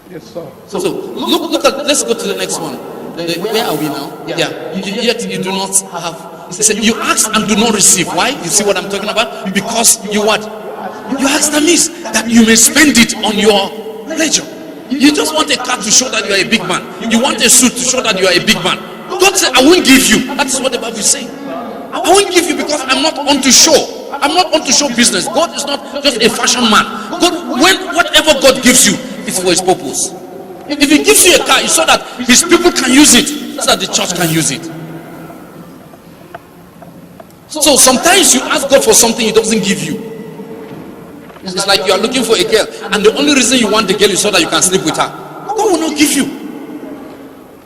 Yes, sir. So look at, let's go to the next one. Where are we now? Yeah. Yet you do not have. He said, you ask and do not receive. Why? You see what I'm talking about? Because you what? You ask amiss that you may spend it on your pleasure. You just want a car to show that you are a big man. You want a suit to show that you are a big man. God said, I won't give you. That is what the Bible is saying. I won't give you because I'm not on to show. I'm not on to show business. God is not just a fashion man. God, whatever God gives you, it's for his purpose. If he gives you a car, it's so that his people can use it, so that the church can use it. So sometimes you ask God for something he doesn't give you. It's like you are looking for a girl, and the only reason you want the girl is so that you can sleep with her. God will not give you,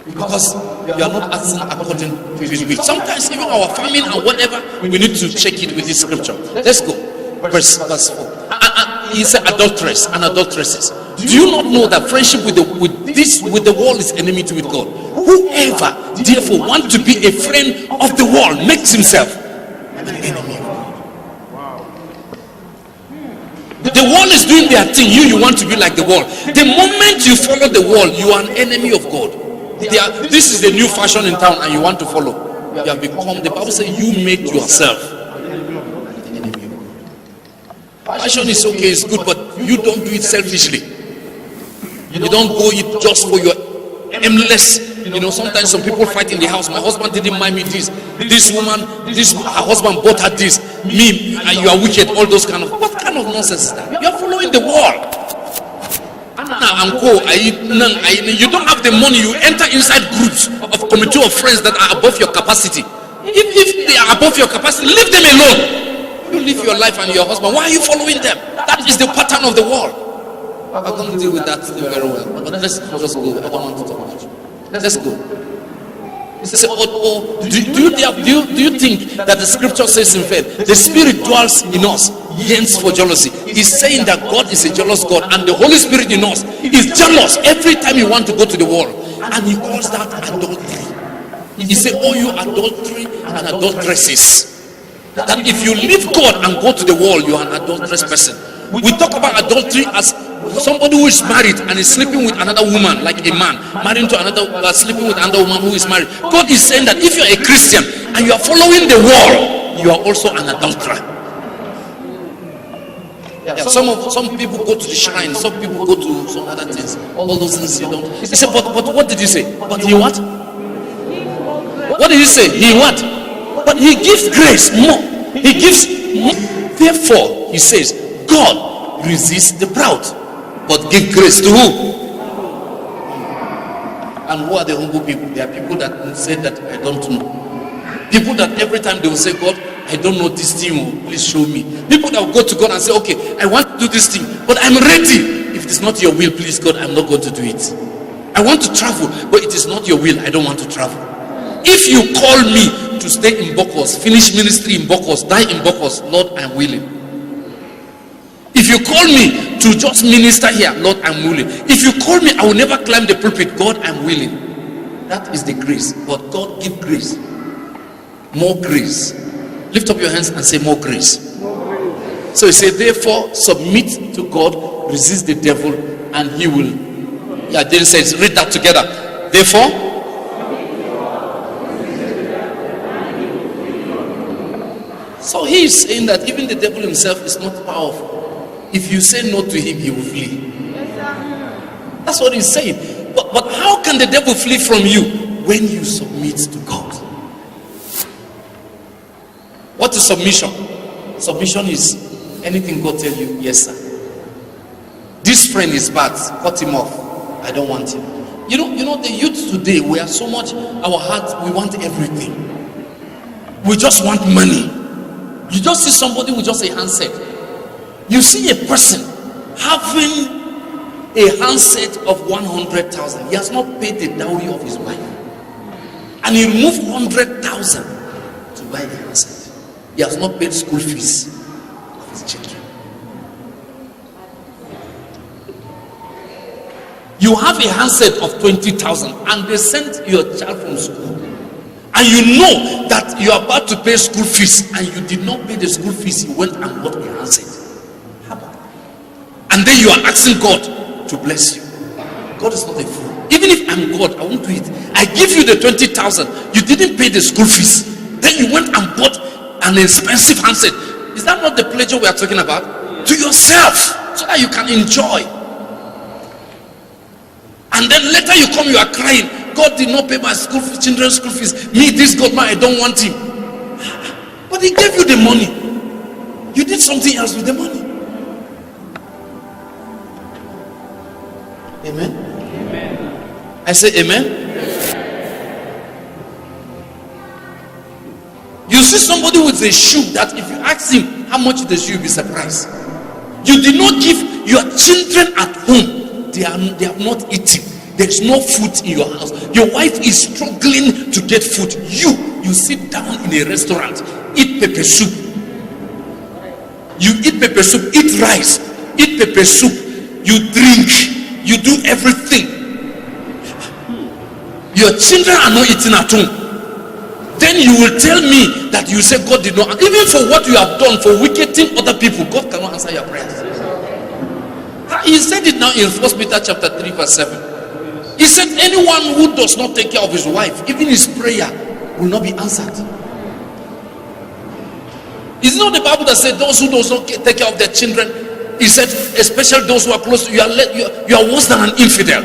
because you are not acting according to his will. Sometimes even our famine and whatever, we need to check it with this scripture. Let's go. Verse 4. He said, adulteress and adulteresses, do you not know that friendship with the world is enmity with God? Whoever therefore wants to be a friend of the world makes himself an enemy of God. The world is doing their thing. You want to be like the world. The moment you follow the world, you are an enemy of God. This is the new fashion in town, and you want to follow. You have become, the Bible says, you make yourself an enemy of God. Fashion is okay, it's good, but you don't do it selfishly. You don't go it just for your aimless. Sometimes some people fight in the house. My husband didn't mind me this. This woman, her husband bought her this. Me, you are wicked. All those kind of. What kind of nonsense is that? You are following the world. You don't have the money. You enter inside groups of committee of friends that are above your capacity. If they are above your capacity, leave them alone. You live your life and your husband. Why are you following them? That is the pattern of the world. I'm going to deal with that very well. But let's just go. I don't want to talk much. Let's go. Do you think that the scripture says in faith, the spirit dwells in us, yearns for jealousy? He's saying that God is a jealous God, and the Holy Spirit in us is jealous every time you want to go to the world, and he calls that adultery. He said, oh, you adultery and adulteresses, that if you leave God and go to the world, you are an adulterous person. We talk about adultery as somebody who is married and is sleeping with another woman, like a man marrying to another, sleeping with another woman who is married. God is saying that if you are a Christian and you are following the world, you are also an adulterer. Some people go to the shrine, some people go to some other things. All those things you don't. He said, but what did he say? But he what? What did he say? He what? But he gives grace more. He gives more. Therefore, he says, God resists the proud, but give grace to who? And who are the humble people? They are people that say that I don't know. People that every time they will say, God, I don't know this thing, please show me. People that will go to God and say, okay, I want to do this thing, but I'm ready. If it is not your will, please God, I'm not going to do it. I want to travel, but it is not your will, I don't want to travel. If you call me to stay in Bokos, finish ministry in Bokos, die in Bokos, Lord, I'm willing. If you call me to just minister here, Lord, I'm willing. If you call me, I will never climb the pulpit, God, I'm willing. That is the grace. But God give grace. More grace. Lift up your hands and say more grace. So he said, therefore, submit to God, resist the devil, and he will. Yeah, then it says, read that together. Therefore, so he is saying that even the devil himself is not powerful. If you say no to him, he will flee. That's what he's saying. But how can the devil flee from you? When you submit to God. What is submission? Submission is anything God tell you, yes sir. This friend is bad, cut him off. I don't want him. You know the youth today, we are so much, our heart, we want everything. We just want money. You just see somebody with just a handset. You see a person having a handset of 100,000. He has not paid the dowry of his wife, and he removed 100,000 to buy the handset. He has not paid school fees of his children. You have a handset of 20,000, and they sent your child from school, and you know that you are about to pay school fees, and you did not pay the school fees. You went and bought a handset. And then you are asking God to bless you. God is not a fool. Even if I'm God, I won't do it. I give you the 20,000. You didn't pay the school fees. Then you went and bought an expensive handset. Is that not the pleasure we are talking about? To yourself, so that you can enjoy. And then later you come, you are crying. God did not pay my school fees, children's school fees. Me, this God, man, I don't want him. But he gave you the money. You did something else with the money. Amen. Amen. I say amen. You see somebody with a shoe that if you ask him how much is the shoe, you'll be surprised. You did not give your children at home. They have not eaten. There's no food in your house. Your wife is struggling to get food. You sit down in a restaurant, eat pepper soup. You eat pepper soup, eat rice, eat pepper soup. You drink. You do everything. Your children are not eating at home. Then you will tell me that you say God did not. Even for what you have done for wickeding other people, God cannot answer your prayers. He said it now in 1 Peter chapter 3 verse 7. He said anyone who does not take care of his wife, even his prayer will not be answered. Is it not the Bible that said those who does not take care of their children, he said especially those who are close to you, you are worse than an infidel.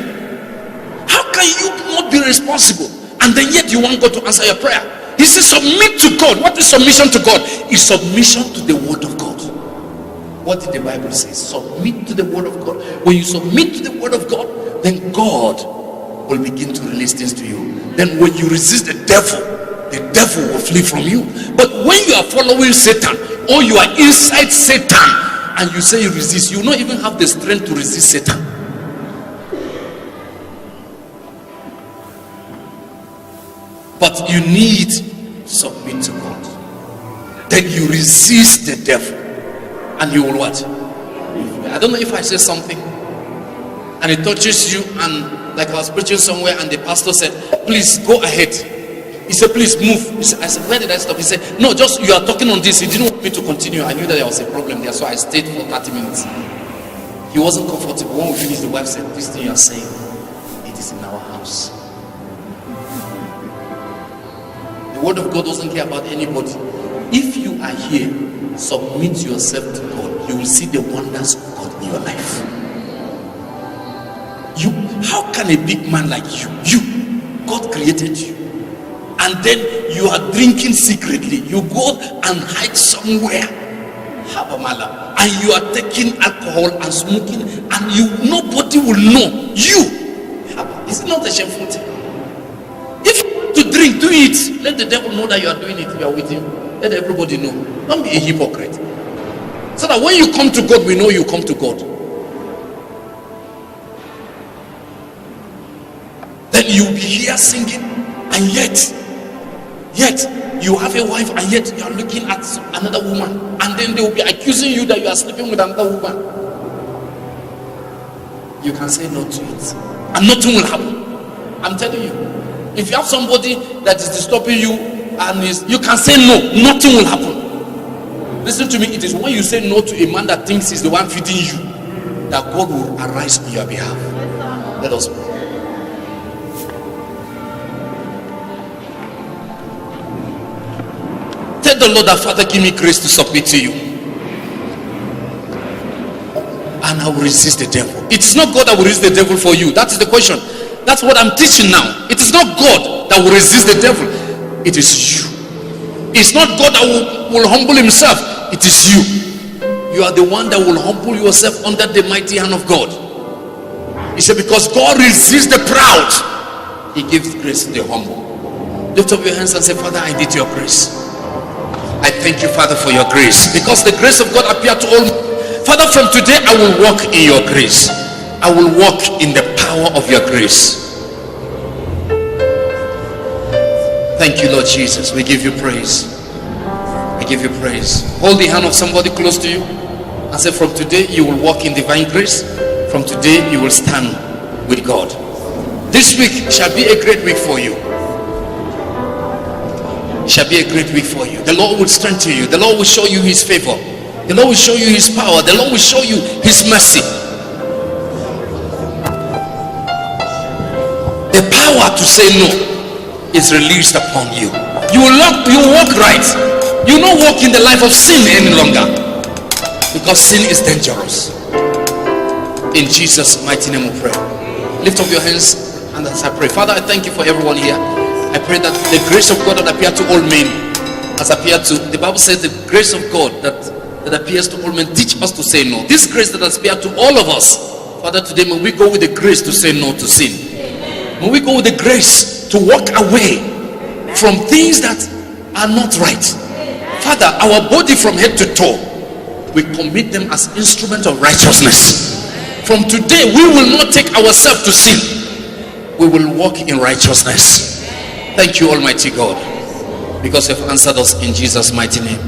How can you not be responsible and then yet you want God to answer your prayer? He says submit to God. What is submission to God? Is submission to the word of God. What did the Bible say? Submit to the word of God. When you submit to the word of God, then God will begin to release things to you. Then when you resist the devil will flee from you. But when you are following Satan, or you are inside Satan and you say you resist, you will not even have the strength to resist Satan. But you need to submit to God. Then you resist the devil and you will what? I don't know if I say something and it touches you, and like I was preaching somewhere and the pastor said, please go ahead. He said, please move. I said, where did I stop? He said, no, just you are talking on this. He didn't want me to continue. I knew that there was a problem there, so I stayed for 30 minutes. He wasn't comfortable. When we finished, the wife said, this thing you are saying, it is in our house. The word of God doesn't care about anybody. If you are here, submit yourself to God. You will see the wonders of God in your life. How can a big man like you, God created you, and then you are drinking secretly, you go and hide somewhere, and you are taking alcohol and smoking, and nobody will know you. Is it not a shameful thing? If you want to drink, do it. Let the devil know that you are doing it. You are with him. Let everybody know. Don't be a hypocrite. So that when you come to God, we know you come to God. Then you'll be here singing, and yet you have a wife, and yet you are looking at another woman, and then they will be accusing you that you are sleeping with another woman. You can say no to it, and nothing will happen. I'm telling you, if you have somebody that is disturbing you, and you can say no, nothing will happen. Listen to me, it is when you say no to a man that thinks he's the one feeding you that God will arise on your behalf. Let us pray. Tell the Lord that, Father, give me grace to submit to you, and I will resist the devil. It is not God that will resist the devil for you. That is the question. That's what I'm teaching now. It is not God that will resist the devil. It is you. It's not God that will humble himself. It is you. You are the one that will humble yourself under the mighty hand of God. He said, because God resists the proud, he gives grace to the humble. Lift up your hands and say, Father, I need your grace. I thank you, Father, for your grace, because the grace of God appeared to all. Father, from today I will walk in your grace. I will walk in the power of your grace. Thank you, Lord Jesus. We give you praise. We give you praise. Hold the hand of somebody close to you and say, from today you will walk in divine grace. From today you will stand with God. This week shall be a great week for you. Shall be a great week for you. The Lord will strengthen you. The Lord will show you his favor. The Lord will show you his power. The Lord will show you his mercy. power to say no is released upon you. You will walk right. You will not walk in the life of sin any longer, because sin is dangerous. In Jesus' mighty name we pray. Lift up your hands and as I pray. Father, I thank you for everyone here. I pray that the grace of God that appeared to all men has appeared to, the Bible says the grace of God that appears to all men teach us to say no. This grace that has appeared to all of us, Father, today may we go with the grace to say no to sin. May we go with the grace to walk away from things that are not right. Father, our body from head to toe, we commit them as instruments of righteousness. From today, we will not take ourselves to sin. We will walk in righteousness. Thank you, Almighty God, because you have answered us in Jesus' mighty name.